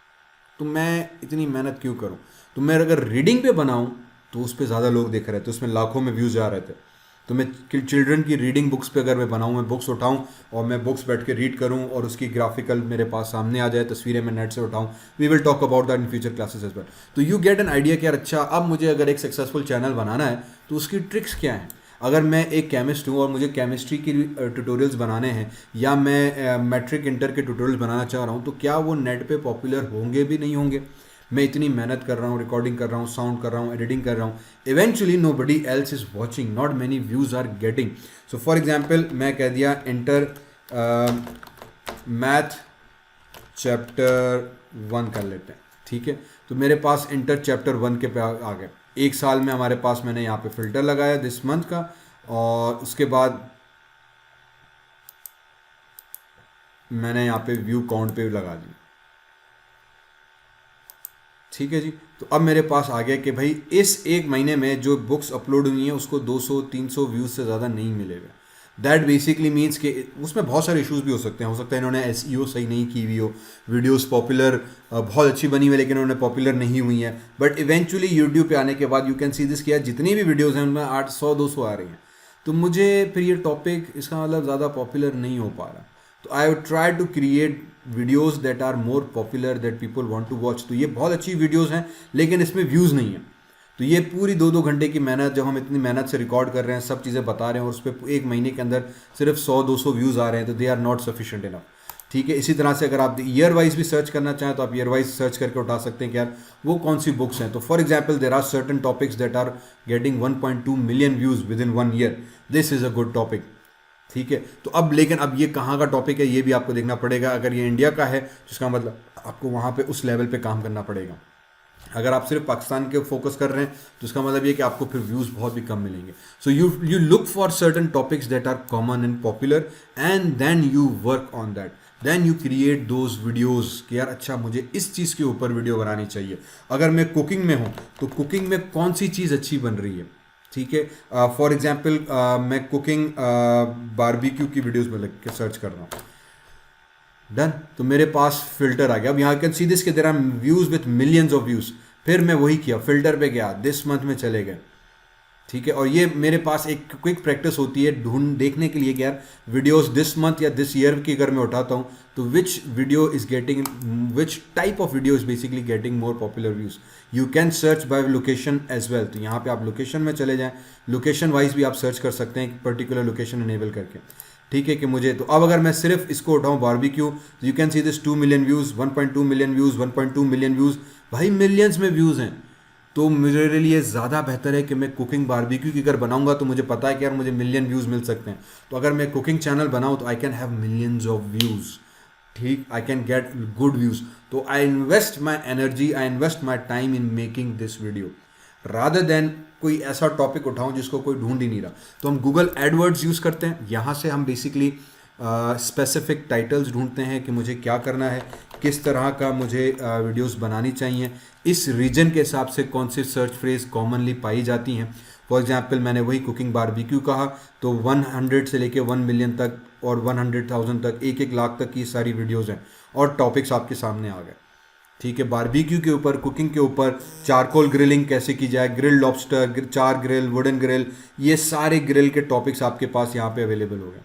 तो मैं इतनी मेहनत क्यों करूं। तो मैं अगर रीडिंग पे बनाऊं तो उस पर ज़्यादा लोग देख रहे थे, उसमें लाखों में व्यूज़ आ रहे थे। तो मैं चिल्ड्रन की रीडिंग बुक्स पे अगर मैं बनाऊं, मैं बुक्स उठाऊं और मैं बुक्स बैठ के रीड करूं और उसकी ग्राफिकल मेरे पास सामने आ जाए, तस्वीरें मैं नेट से उठाऊं, we will talk about that in future classes as well. तो यू गेट एन आइडिया कि यार अच्छा अब मुझे अगर एक सक्सेसफुल चैनल बनाना है तो उसकी ट्रिक्स क्या हैं। अगर मैं एक केमिस्ट हूँ और मुझे केमिस्ट्री की ट्यूटोरियल्स बनाने हैं, या मैं मैट्रिक इंटर के ट्यूटोरियल्स बनाना चाह रहा हूँ, तो क्या वो नेट पे पॉपुलर होंगे भी नहीं होंगे। मैं इतनी मेहनत कर रहा हूँ, रिकॉर्डिंग कर रहा हूँ, साउंड कर रहा हूँ, एडिटिंग कर रहा हूँ, eventually nobody else is watching, not many views are getting. So for example मैं कह दिया इंटर मैथ चैप्टर 1 कर लेते हैं, ठीक है। तो मेरे पास इंटर चैप्टर 1 के पे आ गए। एक साल में हमारे पास मैंने यहाँ पे फिल्टर लगाया दिस मंथ का, और उसके बाद मैंने यहाँ पे व्यू काउंट पे लगा दी, ठीक है जी। तो अब मेरे पास आ गया कि भाई इस एक महीने में जो बुक्स अपलोड हुई हैं उसको 200-300 व्यूज़ से ज़्यादा नहीं मिलेगा। दैट बेसिकली मीन्स कि उसमें बहुत सारे इश्यूज भी हो सकते हैं, हो सकता है इन्होंने एसईओ सही नहीं की हुई हो, वीडियोस पॉपुलर बहुत अच्छी बनी हुई है लेकिन उन्होंने पॉपुलर नहीं हुई हैं, बट इवेंचुअली यूट्यूब पे आने के बाद यू कैन सी दिस किया जितनी भी वीडियोस हैं उनमें 800-200 आ रही हैं। तो मुझे फिर ये टॉपिक इसका मतलब ज़्यादा पॉपुलर नहीं हो पा रहा। तो I would try to create videos that are more popular that people want to watch. तो ये बहुत अच्छी वीडियोज़ हैं लेकिन इसमें व्यूज़ नहीं है। तो ये पूरी 2-2 घंटे की मेहनत, जब हम इतनी मेहनत से रिकॉर्ड कर रहे हैं, सब चीज़ें बता रहे हैं, और उस पर एक महीने के अंदर सिर्फ 100-200 व्यूज़ आ रहे हैं, तो they are not sufficient enough, ठीक है। इसी तरह से अगर आप ईयर वाइज भी सर्च करना चाहें तो आप ईयर वाइज सर्च करके उठा सकते हैं कि यार वो कौन सी बुक्स हैं। तो for example there are certain topics that are getting 1.2 million views within 1 year, this is a good topic, ठीक है। तो अब लेकिन अब ये कहाँ का टॉपिक है ये भी आपको देखना पड़ेगा। अगर ये इंडिया का है तो इसका मतलब आपको वहाँ पे उस लेवल पे काम करना पड़ेगा। अगर आप सिर्फ पाकिस्तान के फोकस कर रहे हैं तो इसका मतलब ये कि आपको फिर व्यूज़ बहुत भी कम मिलेंगे। So you look for certain topics that are common and popular and then you work on that, then you create those videos कि यार अच्छा मुझे इस चीज़ के ऊपर वीडियो बनानी चाहिए। अगर मैं कुकिंग में हूँ तो कुकिंग में कौन सी चीज़ अच्छी बन रही है, ठीक है। फॉर एग्जाम्पल मैं कुकिंग बारबेक्यू की वीडियोज़ में लग के सर्च कर रहा हूँ, डन। तो मेरे पास फिल्टर आ गया। अब यहाँ कैन सी दिस के there are views with millions of views. फिर मैं वही किया, फिल्टर पे गया, दिस मंथ में चले गए, ठीक है। और ये मेरे पास एक क्विक प्रैक्टिस होती है ढूंढ देखने के लिए कि यार वीडियोस दिस मंथ या दिस ईयर की अगर मैं उठाता हूँ तो which video is getting, which type of video is basically getting more popular views. You can search by location as well. तो यहाँ पे आप लोकेशन में चले जाएं, लोकेशन वाइज भी आप सर्च कर सकते हैं, पर्टिकुलर लोकेशन इनेबल करके, ठीक है। कि मुझे तो अब अगर मैं सिर्फ इसको उठाऊँ barbecue, you can see this 2 million views, 1.2 million views, 1.2 million views, भाई मिलियंस में व्यूज़ हैं। तो मेरे लिए ज़्यादा बेहतर है कि मैं कुकिंग बारबेक्यू की अगर बनाऊंगा तो मुझे पता है कि यार मुझे मिलियन व्यूज़ मिल सकते हैं। तो अगर मैं कुकिंग चैनल बनाऊं तो I can have millions of views, ठीक, I can get good views. तो I invest my energy, I invest my time in making this video rather than कोई ऐसा टॉपिक उठाऊं जिसको कोई ढूंढ ही नहीं रहा। तो हम गूगल एडवर्ड्स यूज़ करते हैं, यहाँ से हम बेसिकली स्पेसिफिक टाइटल्स ढूंढते हैं कि मुझे क्या करना है, किस तरह का मुझे वीडियोस बनानी चाहिए, इस रीजन के हिसाब से कौन सी सर्च फ्रेज कॉमनली पाई जाती हैं। फॉर एग्जांपल मैंने वही कुकिंग बारबेक्यू कहा तो 100 से लेके 1 मिलियन तक और 100,000 तक, 1-1 लाख तक की सारी वीडियोज़ हैं और टॉपिक्स आपके सामने आ गए, ठीक है। बारबेक्यू के ऊपर, कुकिंग के ऊपर, चारकोल ग्रिलिंग कैसे की जाए, ग्रिल लॉबस्टर, चार ग्रिल, वुडन ग्रिल, ये सारे ग्रिल के टॉपिक्स आपके पास यहाँ पे अवेलेबल हो गए,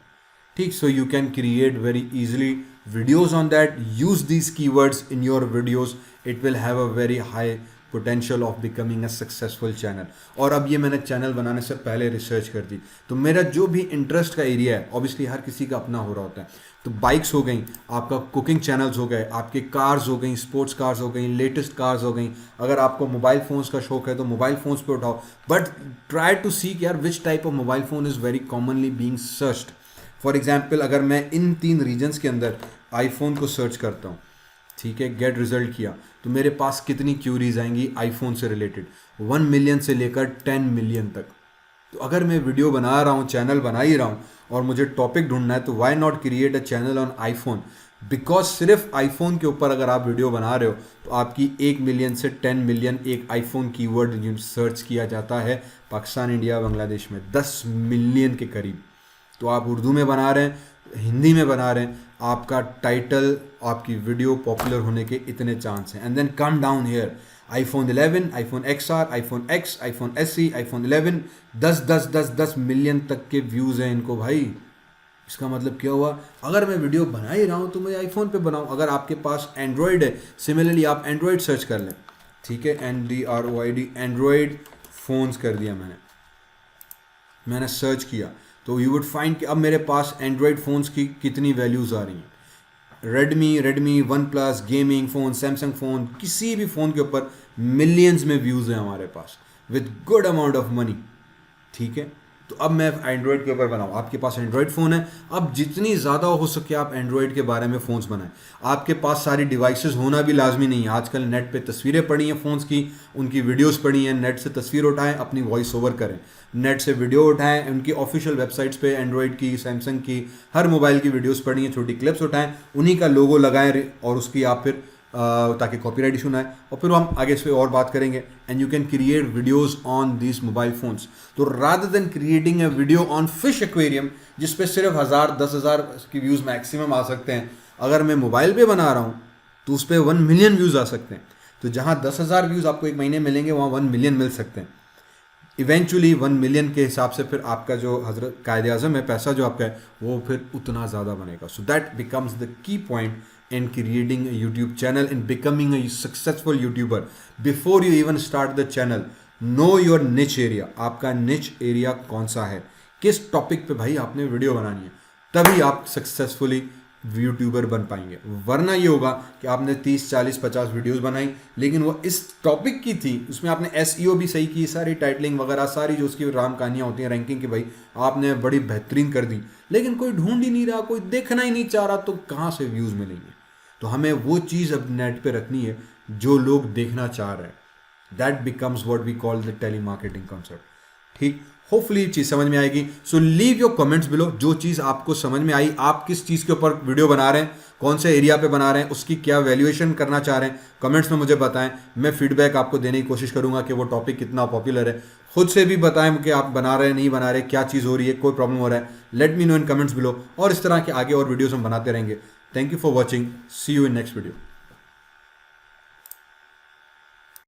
ठीक। So you can create very easily videos on that, use these keywords in your videos, it will have a very high potential of becoming a successful channel. और अब ये मैंने चैनल बनाने से पहले रिसर्च कर दी, तो मेरा जो भी इंटरेस्ट का एरिया है, ऑब्वियसली हर किसी का अपना हो रहा होता है, तो बाइक्स हो गई, आपका कुकिंग चैनल्स हो गए, आपके कार्स हो गई, स्पोर्ट्स कार्स हो गई, लेटेस्ट कार्स हो गई, अगर आपको मोबाइल फ़ोन्स का शौक है तो मोबाइल फ़ोन्स पे उठाओ, बट ट्राई टू सीक यार विच type of mobile phone is very commonly being searched. For example, अगर मैं इन 3 रीजन्स के अंदर आईफोन को सर्च करता हूँ, ठीक है, गेट रिजल्ट किया, तो मेरे पास कितनी क्यूरीज आएंगी आईफोन से रिलेटेड, 1 मिलियन से लेकर 10 मिलियन तक। तो अगर मैं वीडियो बना रहा हूँ, चैनल बना ही रहा हूँ और मुझे टॉपिक ढूंढना है, तो why not create a channel on iPhone, because सिर्फ आईफोन के ऊपर अगर आप वीडियो बना रहे हो तो आपकी 1 मिलियन से 10 मिलियन एक आईफोन कीवर्ड सर्च किया जाता है पाकिस्तान, इंडिया, बांग्लादेश में 10 मिलियन के करीब। तो आप उर्दू में बना रहे हैं, हिंदी में बना रहे हैं, आपका टाइटल, आपकी वीडियो पॉपुलर होने के इतने चांस हैं। And then come down here, iPhone 11, iPhone XR, iPhone X, iPhone SE, iPhone 11, 10 million तक के व्यूज़ हैं इनको भाई। इसका मतलब क्या हुआ, अगर मैं वीडियो बना ही रहा हूँ तो मैं आईफोन पे बनाऊँ। अगर आपके पास एंड्रॉयड है, सिमिलरली आप एंड्रॉयड सर्च कर लें, ठीक है, Android, एंड्रॉयड फ़ोन्स कर दिया मैंने सर्च किया, तो यू वुड फाइंड कि अब मेरे पास एंड्रॉयड फ़ोन्स की कितनी वैल्यूज़ आ रही हैं। Redmi, one plus, gaming phone, Samsung phone, किसी भी फ़ोन के ऊपर मिलियंस में व्यूज़ हैं हमारे पास with good amount of money, ठीक है। तो अब मैं एंड्रॉयड के ऊपर बनाऊँ, आपके पास एंड्रॉयड फ़ोन है, अब जितनी ज़्यादा हो सके आप एंड्रॉयड के बारे में फ़ोन्स बनाएं। आपके पास सारी डिवाइसेस होना भी लाजमी नहीं है, आजकल नेट पे तस्वीरें पड़ी हैं फ़ोन्स की, उनकी वीडियोस पड़ी हैं, नेट से तस्वीर उठाएं, अपनी वॉइस ओवर करें, नेट से वीडियो उठाएं, उनकी ऑफिशियल वेबसाइट्स पे एंड्रॉयड की, सैमसंग की, हर मोबाइल की वीडियोस पड़ी हैं, छोटी क्लिप्स उठाएं, उन्हीं का लोगो लगाएं और उसकी आप फिर ताकि कॉपीराइट इशू ना आए, और फिर हम आगे इस पर और बात करेंगे। And you can create videos on this mobile phones. तो rather than creating a video on fish aquarium जिसपे सिर्फ 1000-10,000 की व्यूज़ मैक्सिमम आ सकते हैं, अगर मैं मोबाइल पे बना रहा हूँ तो उस पर 1 मिलियन व्यूज़ आ सकते हैं। तो जहाँ 10,000 व्यूज़ आपको एक महीने मिलेंगे, वहाँ 1 मिलियन मिल सकते हैं। इवेंचुअली 1 मिलियन के हिसाब से फिर आपका जो हजरत कायदे आज़म है, पैसा जो आपका है वो फिर उतना ज़्यादा बनेगा। So that becomes the key point in creating a YouTube channel, in becoming a successful YouTuber. Before you even start the channel, know your niche area. आपका niche area कौन सा है, किस टॉपिक पे भाई आपने वीडियो बनानी है, तभी आप सक्सेसफुली यूट्यूबर बन पाएंगे। वरना ये होगा कि आपने 30, 40, 50 वीडियोस बनाई, लेकिन वो इस टॉपिक की थी, उसमें आपने SEO भी सही की, सारी टाइटलिंग वगैरह, सारी जो उसकी राम कहानियाँ होती हैं रैंकिंग की, भाई आपने बड़ी बेहतरीन कर दी, लेकिन कोई ढूंढ ही नहीं रहा, कोई देखना ही नहीं चाह रहा, तो कहाँ से व्यूज़ मिलेंगे। तो हमें वो चीज़ अब नेट पे रखनी है जो लोग देखना चाह रहे हैं। That becomes what we call the telemarketing concept. ठीक, होपफुली ये चीज़ समझ में आएगी। So leave your comments below, जो चीज़ आपको समझ में आई, आप किस चीज़ के ऊपर वीडियो बना रहे हैं, कौन से एरिया पे बना रहे हैं, उसकी क्या वैल्यूएशन करना चाह रहे हैं, कमेंट्स में मुझे बताएं। मैं फीडबैक आपको देने की कोशिश करूंगा कि वो टॉपिक कितना पॉपुलर है। खुद से भी बताएं कि आप बना रहे हैं, नहीं बना रहे, क्या चीज़ हो रही है, कोई प्रॉब्लम हो रहा है, लेट मी नो इन कमेंट्स बिलो। और इस तरह के आगे और वीडियोज़ हम बनाते रहेंगे। Thank you for watching. See you in next video.